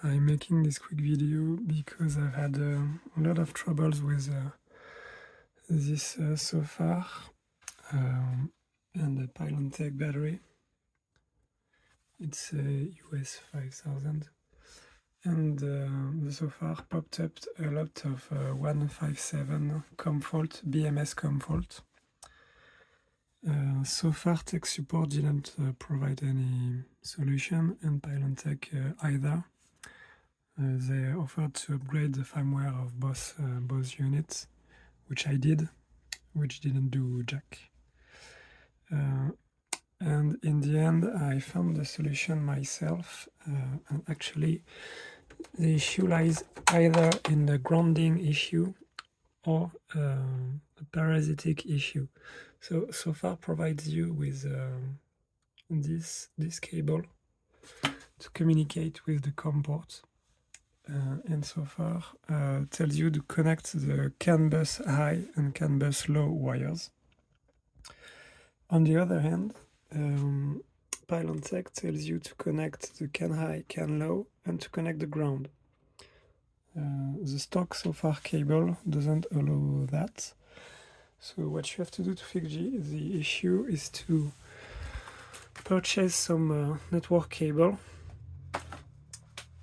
I'm making this quick video because I've had a lot of troubles with this Sofar and the Pylontech battery. It's a US 5000, and the Sofar popped up a lot of 157 CommFault, BMS CommFault. Sofar tech support didn't provide any solution, and Pylontech either. They offered to upgrade the firmware of both units, which I did, which didn't do jack. And in the end, I found the solution myself, and actually the issue lies either in the grounding issue or a parasitic issue. So Sofar provides you with this cable to communicate with the COM port. And Sofar tells you to connect the CAN bus high and CAN bus low wires. On the other hand, Pylontech tells you to connect the CAN high, CAN low, and to connect the ground. The stock Sofar cable doesn't allow that. So what you have to do to fix the issue is to purchase some network cable.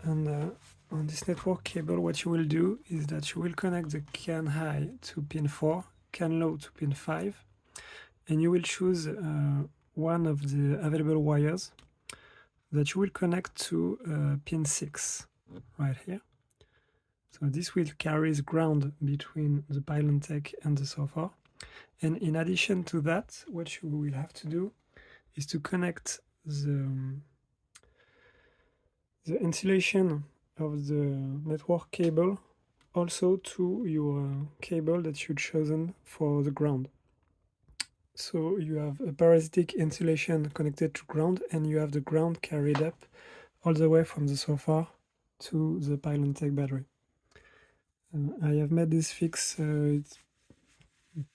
And on this network cable, what you will do is that you will connect the CAN high to pin 4, CAN low to pin 5, and you will choose one of the available wires that you will connect to pin 6 right here. So this will carry ground between the Pylontech and the Sofar. And in addition to that, what you will have to do is to connect the insulation of the network cable also to your cable that you've chosen for the ground. So you have a parasitic insulation connected to ground, and you have the ground carried up all the way from the Sofar to the Pylontech battery. I have made this fix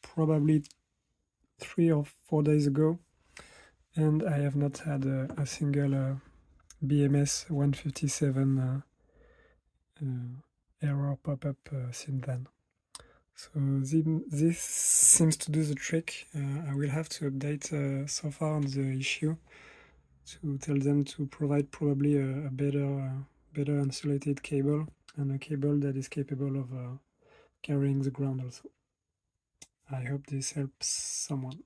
probably 3 or 4 days ago, and I have not had a single BMS157 error pop up since then. So this seems to do the trick. I will have to update Sofar on the issue to tell them to provide probably a better insulated cable, and a cable that is capable of carrying the ground also. I hope this helps someone.